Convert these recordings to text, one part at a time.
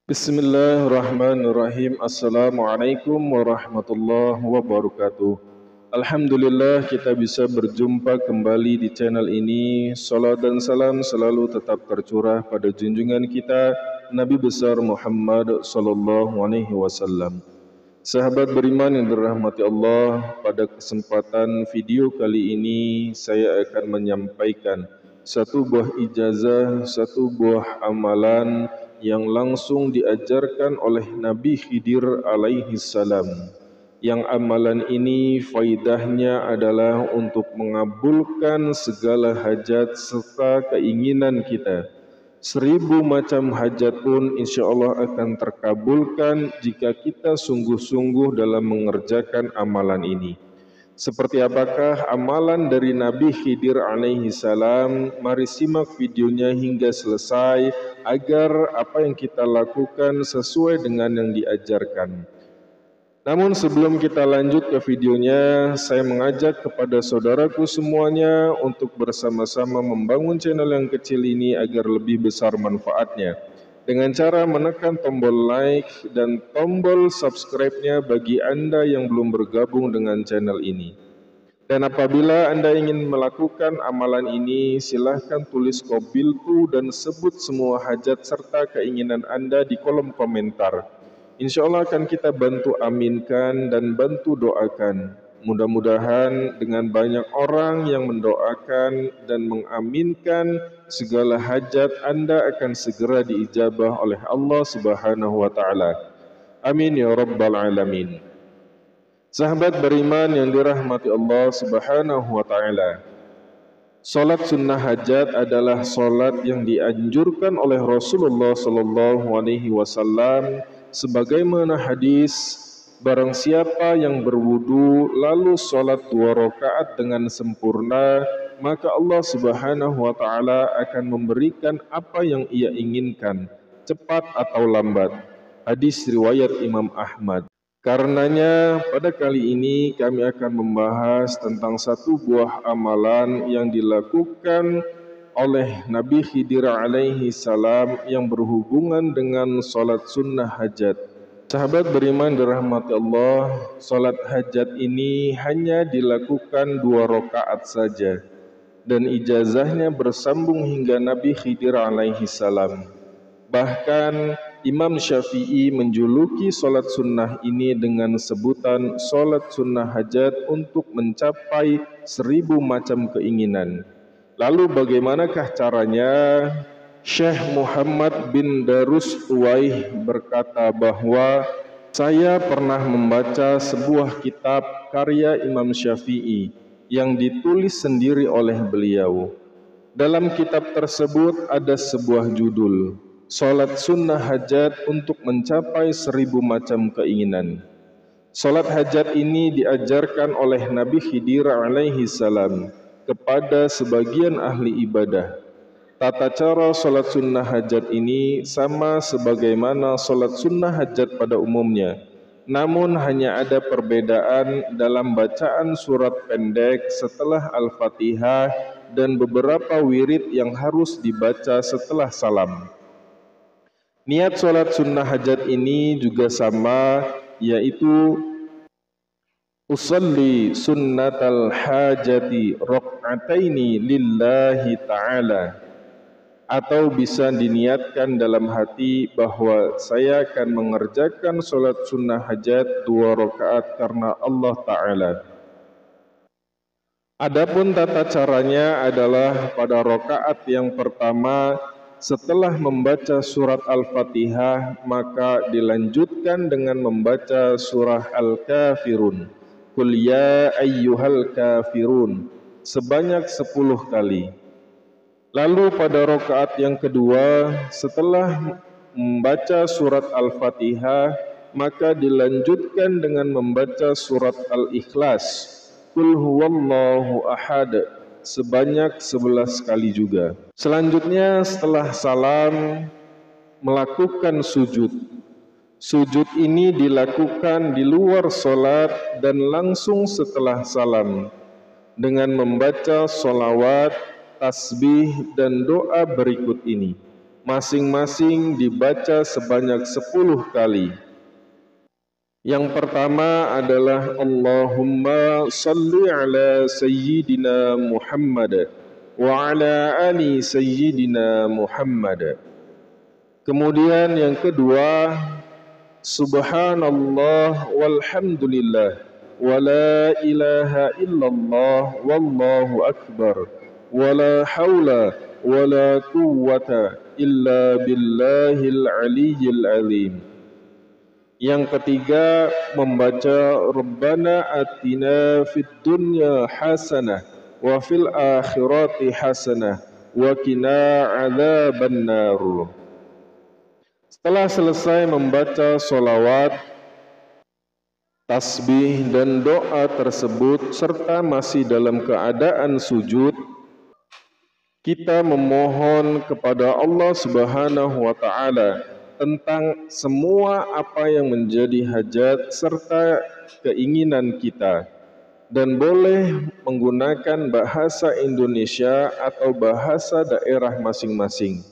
Bismillahirrahmanirrahim. Assalamualaikum warahmatullahi wabarakatuh. Alhamdulillah kita bisa berjumpa kembali di channel ini. Salat dan salam selalu tetap tercurah pada junjungan kita Nabi besar Muhammad sallallahu alaihi wasallam. Sahabat beriman yang dirahmati Allah, pada kesempatan video kali ini saya akan menyampaikan satu buah ijazah, satu buah amalan yang langsung diajarkan oleh Nabi Khidir alaihi salam. Yang amalan ini faidahnya adalah untuk mengabulkan segala hajat serta keinginan kita. 1000 macam hajat pun insya Allah akan terkabulkan jika kita sungguh-sungguh dalam mengerjakan amalan ini. Seperti apakah amalan dari Nabi Khidir alaihi salam? Mari simak videonya hingga selesai agar apa yang kita lakukan sesuai dengan yang diajarkan. Namun sebelum kita lanjut ke videonya, saya mengajak kepada saudaraku semuanya untuk bersama-sama membangun channel yang kecil ini agar lebih besar manfaatnya, dengan cara menekan tombol like dan tombol subscribe-nya bagi Anda yang belum bergabung dengan channel ini. Dan apabila Anda ingin melakukan amalan ini, silahkan tulis qabiltu dan sebut semua hajat serta keinginan Anda di kolom komentar. Insya Allah akan kita bantu aminkan dan bantu doakan. Mudah-mudahan dengan banyak orang yang mendoakan dan mengaminkan, segala hajat Anda akan segera diijabah oleh Allah Subhanahu wa Ta'ala. Amin ya Rabbal Alamin. Sahabat beriman yang dirahmati Allah Subhanahu wa Ta'ala, salat sunnah hajat adalah salat yang dianjurkan oleh Rasulullah sallallahu alaihi wasallam, sebagaimana hadis, barang siapa yang berwudu lalu salat 2 rakaat dengan sempurna, maka Allah Subhanahu wa Ta'ala akan memberikan apa yang ia inginkan, cepat atau lambat. Hadis riwayat Imam Ahmad. Karenanya pada kali ini kami akan membahas tentang satu buah amalan yang dilakukan oleh Nabi Khidir alaihi salam yang berhubungan dengan salat sunnah hajat. Sahabat beriman dirahmati Allah, salat hajat ini hanya dilakukan 2 rakaat saja dan ijazahnya bersambung hingga Nabi Khidir alaihi salam. Bahkan Imam Syafi'i menjuluki salat sunnah ini dengan sebutan salat sunnah hajat untuk mencapai 1000 macam keinginan. Lalu bagaimanakah caranya? Syekh Muhammad bin Darus Tuwaih berkata bahwa saya pernah membaca sebuah kitab karya Imam Syafi'i yang ditulis sendiri oleh beliau. Dalam kitab tersebut ada sebuah judul, salat sunnah hajat untuk mencapai 1000 macam keinginan. Salat hajat ini diajarkan oleh Nabi Khidir alaihi salam kepada sebagian ahli ibadah. Tata cara salat sunnah hajat ini sama sebagaimana salat sunnah hajat pada umumnya. Namun hanya ada perbedaan dalam bacaan surat pendek setelah Al-Fatihah dan beberapa wirid yang harus dibaca setelah salam. Niat salat sunnah hajat ini juga sama, yaitu usalli sunnatal hajati raq'ataini lillahi ta'ala, atau bisa diniatkan dalam hati bahwa saya akan mengerjakan salat sunnah hajat 2 rakaat karena Allah Ta'ala. Adapun tata caranya adalah pada rakaat yang pertama, setelah membaca surat Al-Fatihah, maka dilanjutkan dengan membaca surah Al-Kafirun, Qul ya ayyuhal kafirun, sebanyak 10 kali. Lalu pada rakaat yang kedua, setelah membaca surat Al-Fatihah, maka dilanjutkan dengan membaca surat Al-Ikhlas, Qul huwallahu ahad, sebanyak 11 kali juga. Selanjutnya setelah salam melakukan sujud. Sujud ini dilakukan di luar salat dan langsung setelah salam dengan membaca sholawat, tasbih dan doa berikut ini. masing-masing dibaca sebanyak 10 kali. Yang pertama adalah Allahumma salli ala Sayyidina Muhammad wa ala ali Sayyidina Muhammad. Kemudian yang kedua, Subhanallah walhamdulillah wa la ilaha illallah wallahu akbar wa la hawla wa la quwwata illa billahil aliyyil azim. Yang ketiga, membaca Rabbana atina fid dunya hasanah wa fil akhirati hasanah wa qina adzabannar. Setelah selesai membaca sholawat, tasbih dan doa tersebut serta masih dalam keadaan sujud, kita memohon kepada Allah Subhanahu wa taala tentang semua apa yang menjadi hajat serta keinginan kita, dan boleh menggunakan bahasa Indonesia atau bahasa daerah masing-masing,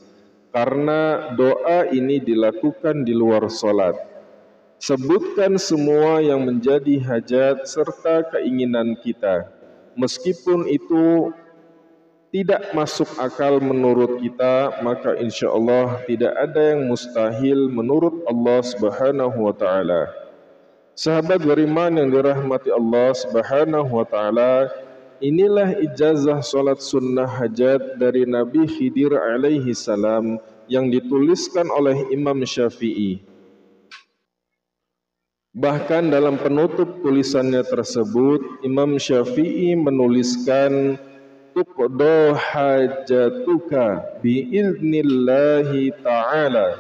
karena doa ini dilakukan di luar sholat. Sebutkan semua yang menjadi hajat serta keinginan kita, meskipun itu tidak masuk akal menurut kita, maka insya Allah tidak ada yang mustahil menurut Allah Subhanahu wa taala. Sahabat beriman yang dirahmati Allah Subhanahu wa taala, inilah ijazah salat sunnah hajat dari Nabi Khidir alaihi salam yang dituliskan oleh Imam Syafi'i. Bahkan dalam penutup tulisannya tersebut, Imam Syafi'i menuliskan tuqdo hajatuka biiznillahi ta'ala,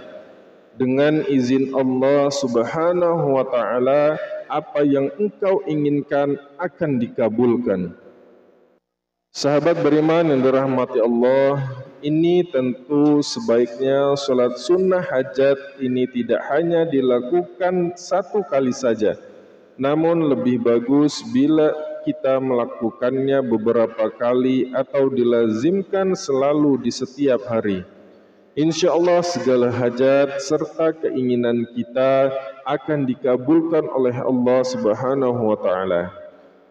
dengan izin Allah Subhanahu wa ta'ala apa yang engkau inginkan akan dikabulkan. Sahabat beriman yang dirahmati Allah, ini tentu sebaiknya salat sunnah hajat ini tidak hanya dilakukan satu kali saja, namun lebih bagus bila kita melakukannya beberapa kali atau dilazimkan selalu di setiap hari. Insya Allah segala hajat serta keinginan kita akan dikabulkan oleh Allah Subhanahu wa taala.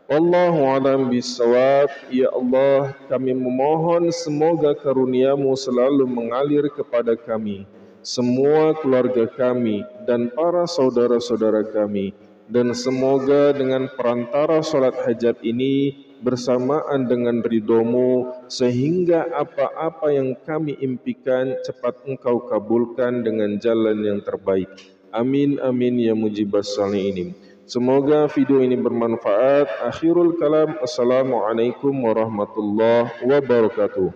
Wallahu a'lam bishawab. Ya Allah, kami memohon semoga karunia-Mu selalu mengalir kepada kami, semua keluarga kami dan para saudara-saudara kami. Dan semoga dengan perantara salat hajat ini bersamaan dengan ridho-Mu, sehingga apa-apa yang kami impikan cepat Engkau kabulkan dengan jalan yang terbaik. Amin amin ya mujibas salihin. Semoga video ini bermanfaat. Akhirul kalam, assalamualaikum warahmatullahi wabarakatuh.